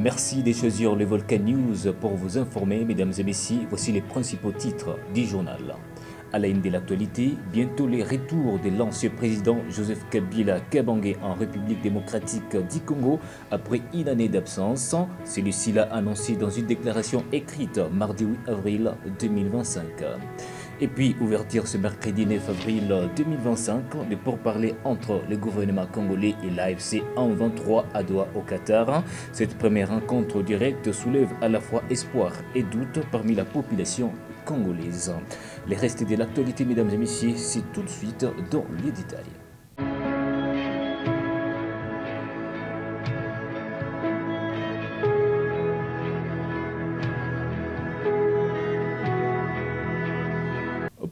Merci de choisir le Volcan News pour vous informer, mesdames et messieurs. Voici les principaux titres du journal. À la une de l'actualité, bientôt les retours de l'ancien président Joseph Kabila Kabange en République démocratique du Congo après une année d'absence. Celui-ci l'a annoncé dans une déclaration écrite mardi 8 avril 2025. Et puis, ouverture ce mercredi 9 avril 2025 de pourparlers entre le gouvernement congolais et l'AFC M23 à Doha au Qatar. Cette première rencontre directe soulève à la fois espoir et doute parmi la population congolaise. Les restes de l'actualité, mesdames et messieurs, c'est tout de suite dans les détails.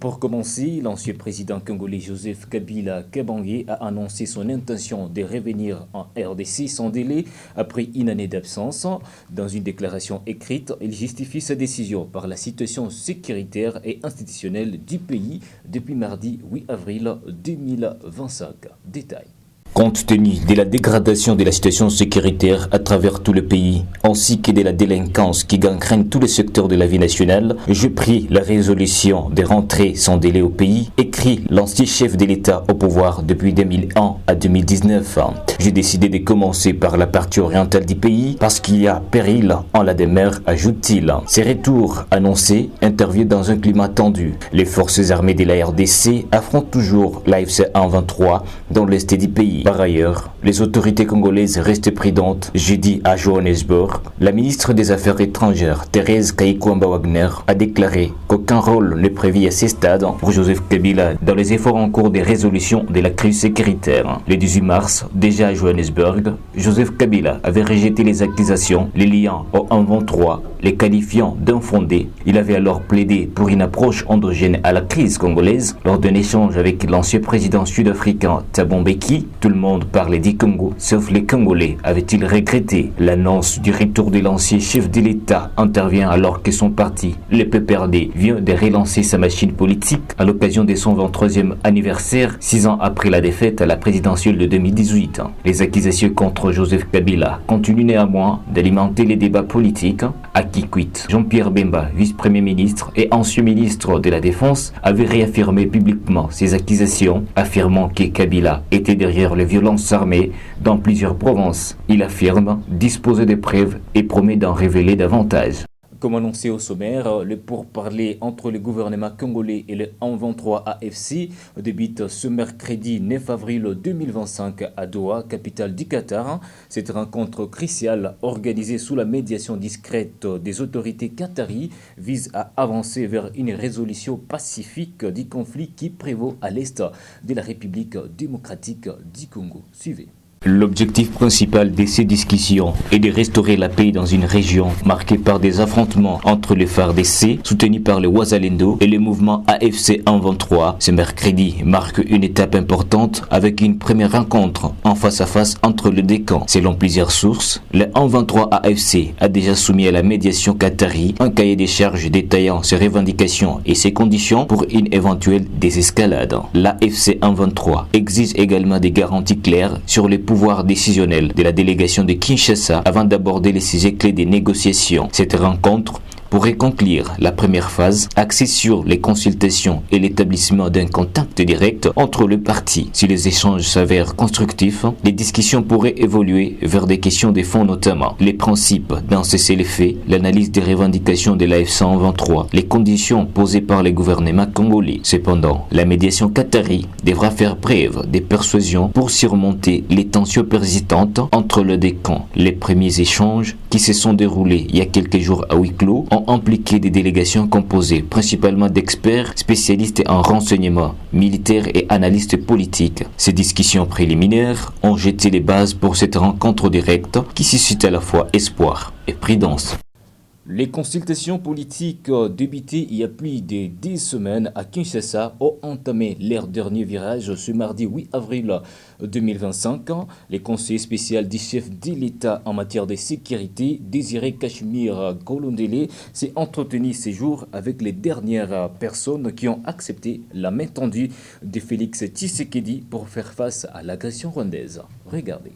Pour commencer, l'ancien président congolais Joseph Kabila Kabange a annoncé son intention de revenir en RDC sans délai après une année d'absence. Dans une déclaration écrite, il justifie sa décision par la situation sécuritaire et institutionnelle du pays depuis mardi 8 avril 2025. Détail. Compte tenu de la dégradation de la situation sécuritaire à travers tout le pays, ainsi que de la délinquance qui gangrène tous les secteurs de la vie nationale, je pris la résolution de rentrer sans délai au pays, écrit l'ancien chef de l'État au pouvoir depuis 2001 à 2019. J'ai décidé de commencer par la partie orientale du pays parce qu'il y a péril en la demeure, ajoute-t-il. Ces retours annoncés interviennent dans un climat tendu. Les forces armées de la RDC affrontent toujours l'AFC M23 dans l'est du pays. Par ailleurs, les autorités congolaises restent prudentes. Jeudi à Johannesburg, la ministre des Affaires étrangères, Thérèse Kayikwamba Wagner, a déclaré qu'aucun rôle n'est prévu à ce stade pour Joseph Kabila dans les efforts en cours de résolution de la crise sécuritaire. Le 18 mars, déjà à Johannesburg, Joseph Kabila avait rejeté les accusations les liant au M23, les qualifiant d'infondés. Il avait alors plaidé pour une approche endogène à la crise congolaise lors d'un échange avec l'ancien président sud-africain Thabo Mbeki. Tout le monde parlait du Congo, sauf les Congolais, avait-il regretté. L'annonce du retour de l'ancien chef de l'État intervient alors que son parti, le PPRD, vient de relancer sa machine politique à l'occasion de son 23e anniversaire, 6 ans après la défaite à la présidentielle de 2018. Les accusations contre Joseph Kabila continuent néanmoins d'alimenter les débats politiques. À Kikwit, Jean-Pierre Bemba, vice-premier ministre et ancien ministre de la Défense, avait réaffirmé publiquement ces accusations, affirmant que Kabila était derrière les violences armées dans plusieurs provinces. Il affirme disposer des preuves et promet d'en révéler davantage. Comme annoncé au sommaire, le pourparlers entre le gouvernement congolais et le M23 AFC débute ce mercredi 9 avril 2025 à Doha, capitale du Qatar. Cette rencontre cruciale, organisée sous la médiation discrète des autorités qataries, vise à avancer vers une résolution pacifique du conflit qui prévaut à l'est de la République démocratique du Congo. Suivez. L'objectif principal de ces discussions est de restaurer la paix dans une région marquée par des affrontements entre les FARDC, soutenus par le Wazalendo, et le mouvement AFC M23. Ce mercredi marque une étape importante avec une première rencontre en face à face entre les deux camps. Selon plusieurs sources, le M23 AFC a déjà soumis à la médiation qatari un cahier des charges détaillant ses revendications et ses conditions pour une éventuelle désescalade. L'AFC M23 exige également des garanties claires sur les pouvoir décisionnel de la délégation de Kinshasa avant d'aborder les sujets clés des négociations. Cette rencontre pourrait conclure la première phase axée sur les consultations et l'établissement d'un contact direct entre les parties. Si les échanges s'avèrent constructifs, les discussions pourraient évoluer vers des questions de fond, notamment les principes d'un cessez-le-feu, l'analyse des revendications de l'AFC M23, les conditions posées par les gouvernements congolais. Cependant, la médiation qatari devra faire preuve de persuasion pour surmonter les tensions persistantes entre les deux camps. Les premiers échanges qui se sont déroulés il y a quelques jours à huis clos ont impliqué des délégations composées principalement d'experts spécialistes en renseignement militaire et analystes politiques. Ces discussions préliminaires ont jeté les bases pour cette rencontre directe qui suscite à la fois espoir et prudence. Les consultations politiques débutées il y a plus de 10 semaines à Kinshasa ont entamé leur dernier virage ce mardi 8 avril 2025. Les conseillers spéciaux du chef de l'État en matière de sécurité, Désiré Cachemire Kolondele, s'est entretenu ces jours avec les dernières personnes qui ont accepté la main tendue de Félix Tshisekedi pour faire face à l'agression rwandaise. Regardez.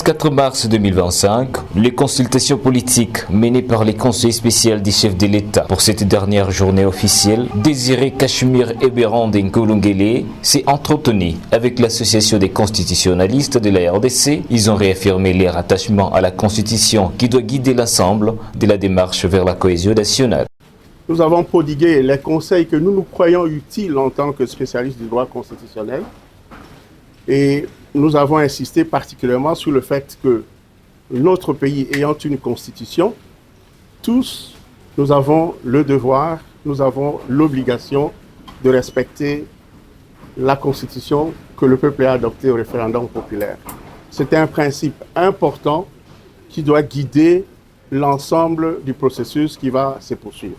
4 mars 2025, les consultations politiques menées par les conseils spéciaux des chefs de l'État pour cette dernière journée officielle, Désiré Cachemire Eberand Nkolungele s'est entretenu avec l'association des constitutionnalistes de la RDC. Ils ont réaffirmé leur attachement à la Constitution qui doit guider l'ensemble de la démarche vers la cohésion nationale. Nous avons prodigué les conseils que nous croyons utiles en tant que spécialistes du droit constitutionnel et nous avons insisté particulièrement sur le fait que notre pays ayant une constitution, tous, nous avons le devoir, nous avons l'obligation de respecter la constitution que le peuple a adoptée au référendum populaire. C'est un principe important qui doit guider l'ensemble du processus qui va se poursuivre.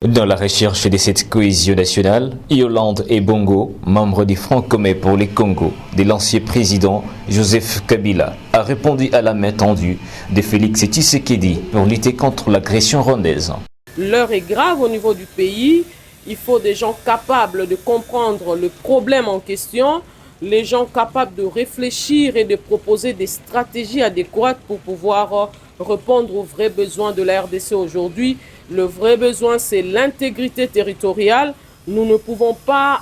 Dans la recherche de cette cohésion nationale, Yolande Ebongo, membre du Front commun pour les Congo, de l'ancien président Joseph Kabila, a répondu à la main tendue de Félix Tshisekedi pour lutter contre l'agression rwandaise. L'heure est grave au niveau du pays. Il faut des gens capables de comprendre le problème en question, les gens capables de réfléchir et de proposer des stratégies adéquates pour pouvoir répondre aux vrais besoins de la RDC aujourd'hui. Le vrai besoin, c'est l'intégrité territoriale. Nous ne pouvons pas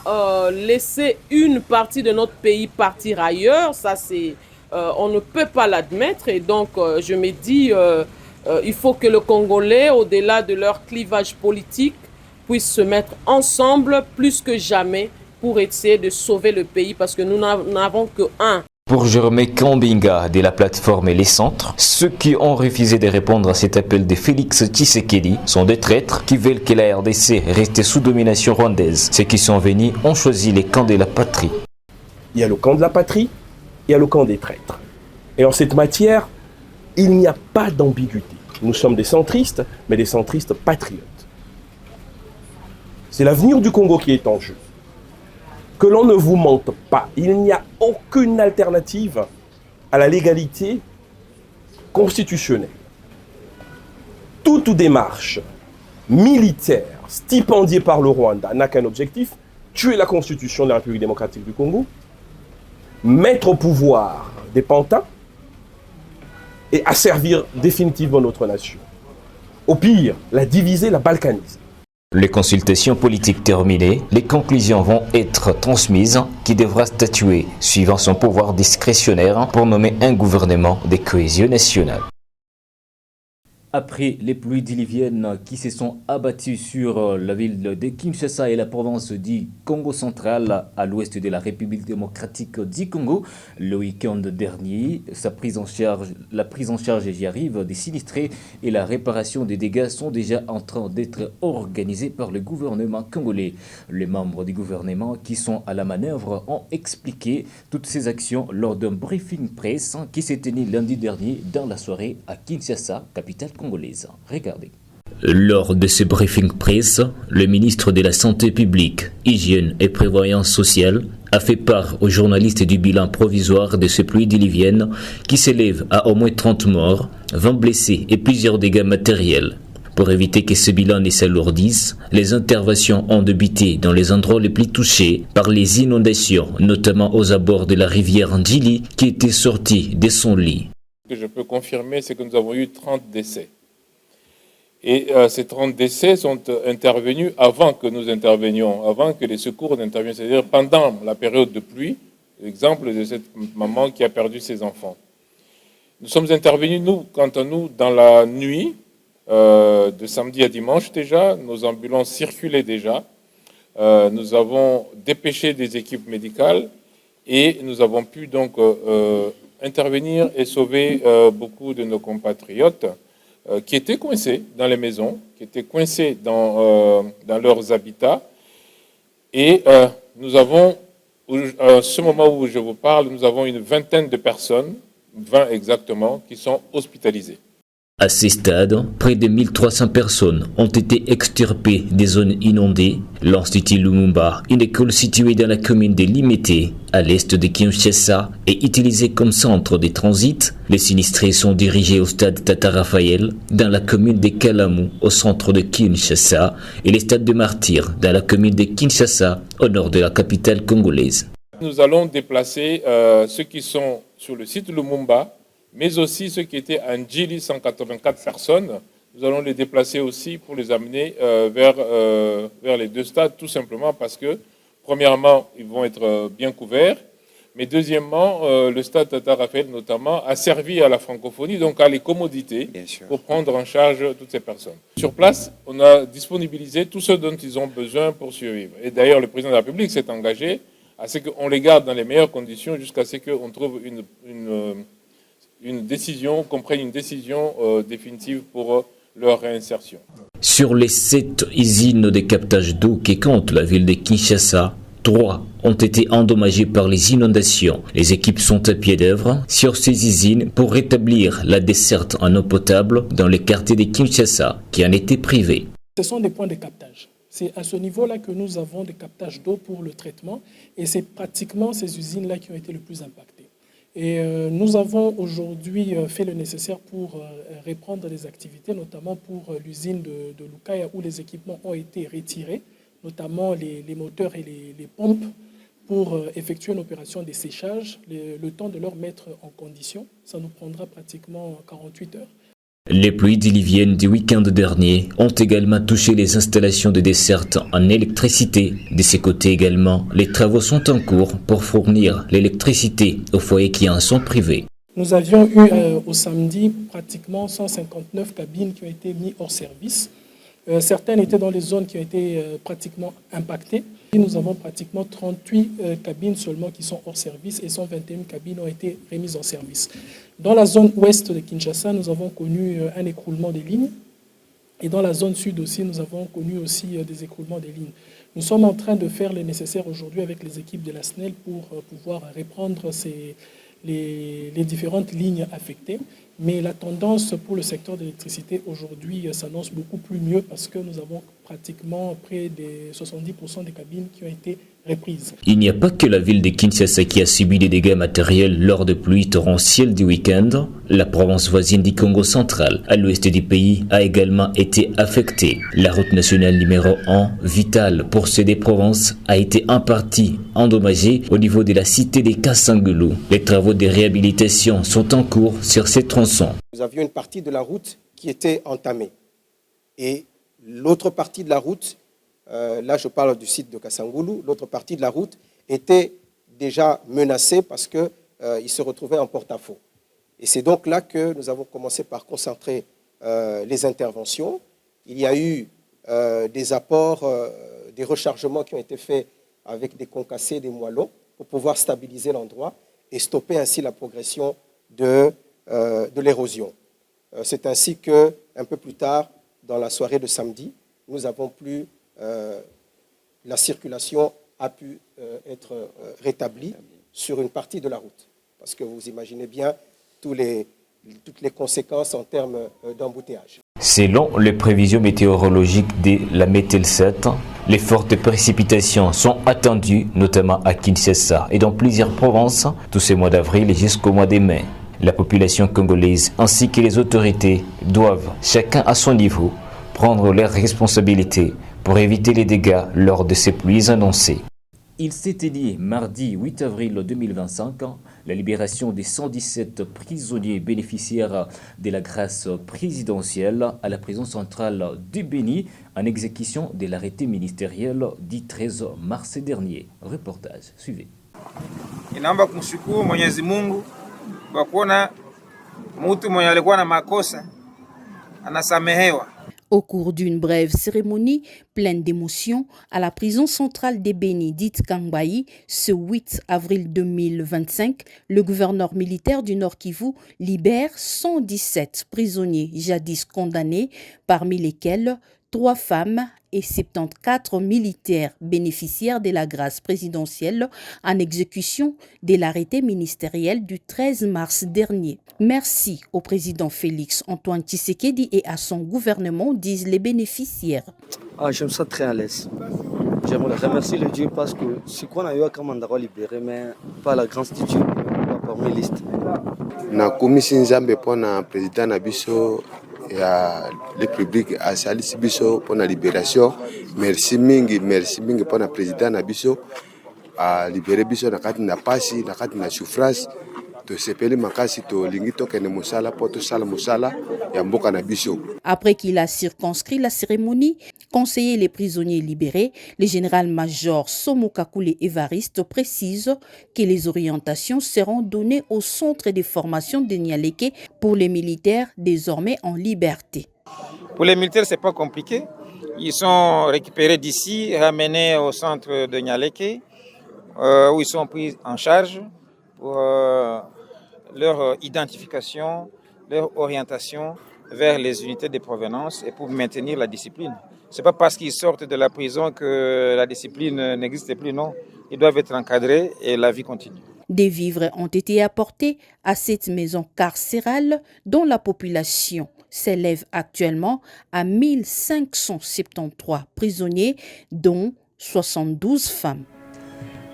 laisser une partie de notre pays partir ailleurs. Ça, on ne peut pas l'admettre. Et donc, je me dis, il faut que le Congolais, au-delà de leur clivage politique, puissent se mettre ensemble plus que jamais pour essayer de sauver le pays parce que nous n'avons qu'un. Pour Jerome Kambinga de la plateforme Les Centres, ceux qui ont refusé de répondre à cet appel de Félix Tshisekedi sont des traîtres qui veulent que la RDC reste sous domination rwandaise. Ceux qui sont venus ont choisi les camps de la patrie. Il y a le camp de la patrie, il y a le camp des traîtres. Et en cette matière, il n'y a pas d'ambiguïté. Nous sommes des centristes, mais des centristes patriotes. C'est l'avenir du Congo qui est en jeu. Que l'on ne vous mente pas, il n'y a aucune alternative à la légalité constitutionnelle. Toute démarche militaire stipendiée par le Rwanda n'a qu'un objectif, tuer la constitution de la République démocratique du Congo, mettre au pouvoir des pantins et asservir définitivement notre nation. Au pire, la diviser, la balkaniser. Les consultations politiques terminées, les conclusions vont être transmises qui devra statuer suivant son pouvoir discrétionnaire pour nommer un gouvernement de cohésion nationale. Après les pluies diluviennes qui se sont abattues sur la ville de Kinshasa et la province du Congo central à l'ouest de la République démocratique du Congo, le week-end dernier, la prise en charge j'y arrive des sinistrés et la réparation des dégâts sont déjà en train d'être organisées par le gouvernement congolais. Les membres du gouvernement qui sont à la manœuvre ont expliqué toutes ces actions lors d'un briefing presse qui s'est tenu lundi dernier dans la soirée à Kinshasa, capitale congolaise. Regardez. Lors de ce briefing presse, le ministre de la Santé publique, Hygiène et Prévoyance sociale a fait part aux journalistes du bilan provisoire de ces pluies diluviennes qui s'élève à au moins 30 morts, 20 blessés et plusieurs dégâts matériels. Pour éviter que ce bilan ne s'alourdisse, les interventions ont débuté dans les endroits les plus touchés par les inondations, notamment aux abords de la rivière Ndjili qui était sortie de son lit. Ce que je peux confirmer, c'est que nous avons eu 30 décès. Et ces 30 décès sont intervenus avant que nous intervenions, avant que les secours n'interviennent, c'est-à-dire pendant la période de pluie, l'exemple de cette maman qui a perdu ses enfants. Nous sommes intervenus, nous, quant à nous, dans la nuit, de samedi à dimanche déjà, nos ambulances circulaient déjà, nous avons dépêché des équipes médicales et nous avons pu donc intervenir et sauver beaucoup de nos compatriotes qui étaient coincés dans les maisons, qui étaient coincés dans leurs habitats. Et nous avons, à ce moment où je vous parle, nous avons une vingtaine de personnes, 20 exactement, qui sont hospitalisées. À ces stades, près de 1300 personnes ont été extirpées des zones inondées. L'Institut Lumumba, une école située dans la commune de Limete, à l'est de Kinshasa, est utilisée comme centre de transit. Les sinistrés sont dirigés au stade Tata Raphaël, dans la commune de Kalamu, au centre de Kinshasa, et le stade de Martyr, dans la commune de Kinshasa, au nord de la capitale congolaise. Nous allons déplacer ceux qui sont sur le site Lumumba mais aussi ceux qui étaient à Ndjili, 184 personnes. Nous allons les déplacer aussi pour les amener vers les deux stades, tout simplement parce que, premièrement, ils vont être bien couverts, mais deuxièmement, le stade Tata Raphaël notamment a servi à la francophonie, donc à les commodités pour prendre en charge toutes ces personnes. Sur place, on a disponibilisé tout ce dont ils ont besoin pour survivre. Et d'ailleurs, le président de la République s'est engagé à ce qu'on les garde dans les meilleures conditions jusqu'à ce qu'on trouve une décision, qu'on prenne une décision définitive pour leur réinsertion. Sur les 7 usines de captage d'eau qui compte la ville de Kinshasa, 3 ont été endommagées par les inondations. Les équipes sont à pied d'œuvre sur ces usines pour rétablir la desserte en eau potable dans les quartiers de Kinshasa qui en étaient privés. Ce sont des points de captage. C'est à ce niveau-là que nous avons des captages d'eau pour le traitement et c'est pratiquement ces usines-là qui ont été le plus impactées. Et nous avons aujourd'hui fait le nécessaire pour reprendre les activités, notamment pour l'usine de Lukaya où les équipements ont été retirés, notamment les moteurs et les pompes pour effectuer une opération de séchage, le temps de leur mettre en condition. Ça nous prendra pratiquement 48 heures. Les pluies diluviennes du week-end dernier ont également touché les installations de desserte en électricité. De ces côtés également, les travaux sont en cours pour fournir l'électricité aux foyers qui en sont privés. Nous avions eu au samedi pratiquement 159 cabines qui ont été mises hors service. Certaines étaient dans les zones qui ont été pratiquement impactées. Et nous avons pratiquement 38 cabines seulement qui sont hors service et 121 cabines ont été remises en service. Dans la zone ouest de Kinshasa, nous avons connu un écroulement des lignes. Et dans la zone sud aussi, nous avons connu aussi des écroulements des lignes. Nous sommes en train de faire le nécessaire aujourd'hui avec les équipes de la SNEL pour pouvoir reprendre les différentes lignes affectées. Mais la tendance pour le secteur de l'électricité aujourd'hui s'annonce beaucoup plus mieux parce que nous avons pratiquement près de 70% des cabines qui ont été reprises. Il n'y a pas que la ville de Kinshasa qui a subi des dégâts matériels lors de pluies torrentielles du week-end. La province voisine du Congo central, à l'ouest du pays, a également été affectée. La route nationale numéro 1, vitale pour ces deux provinces, a été en partie endommagée au niveau de la cité des Kasangulu. Les travaux de réhabilitation sont en cours sur ces tronçons. Nous avions une partie de la route qui était entamée. Et l'autre partie de la route, là je parle du site de Kasangulu, l'autre partie de la route était déjà menacée parce qu'il se retrouvait en porte-à-faux. Et c'est donc là que nous avons commencé par concentrer les interventions. Il y a eu des apports, des rechargements qui ont été faits avec des concassés, des moellons pour pouvoir stabiliser l'endroit et stopper ainsi la progression de l'érosion. C'est ainsi que, un peu plus tard, dans la soirée de samedi, nous avons pu, la circulation a pu être rétablie sur une partie de la route. Parce que vous imaginez bien toutes les conséquences en termes d'embouteillage. Selon les prévisions météorologiques de la Metelsat, les fortes précipitations sont attendues, notamment à Kinshasa et dans plusieurs provinces, tous ces mois d'avril jusqu'au mois de mai. La population congolaise ainsi que les autorités doivent, chacun à son niveau, prendre leurs responsabilités pour éviter les dégâts lors de ces pluies annoncées. Il s'était dit mardi 8 avril 2025 la libération des 117 prisonniers bénéficiaires de la grâce présidentielle à la prison centrale du Béni en exécution de l'arrêté ministériel du 13 mars dernier. Reportage, suivez. Inaomba kumshukuru Mwenyezi Mungu kwa kuona mtu mwenye alikuwa na makosa anasamehewa. Au cours d'une brève cérémonie pleine d'émotions à la prison centrale des Béni dite Kangbayi, ce 8 avril 2025, le gouverneur militaire du Nord Kivu libère 117 prisonniers jadis condamnés, parmi lesquels 3 femmes et 74 militaires bénéficiaires de la grâce présidentielle en exécution de l'arrêté ministériel du 13 mars dernier. Merci au président Félix Antoine Tshisekedi et à son gouvernement, disent les bénéficiaires. Je me sens très à l'aise. J'aimerais remercier le Dieu parce que ce qu'on a eu à Kamandara libéré, mais par la grâce de Dieu, parmi les listes. Na komisi nzambe pona président Nabiso ya République asalisi biso pona libération. Merci mingi pona président Nabiso a libéré biso na kati na pasi na kati na souffrance. tosepeli makasi tolingi tokende mosala po tosala mosala ya mboka na biso. Après qu'il a circonscrit la cérémonie, conseillé les prisonniers libérés, le général-major Somo Kakule Évariste précise que les orientations seront données au centre de formation de Nialeke pour les militaires désormais en liberté. Pour les militaires, ce n'est pas compliqué. Ils sont récupérés d'ici, ramenés au centre de Nialeke, où ils sont pris en charge pour leur identification, leur orientation vers les unités de provenance et pour maintenir la discipline. Ce n'est pas parce qu'ils sortent de la prison que la discipline n'existe plus, non. Ils doivent être encadrés et la vie continue. Des vivres ont été apportés à cette maison carcérale dont la population s'élève actuellement à 1573 prisonniers, dont 72 femmes.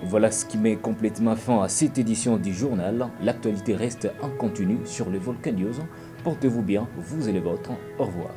Voilà ce qui met complètement fin à cette édition du journal. L'actualité reste en continu sur le Volcan News. Portez-vous bien, vous et les vôtres. Au revoir.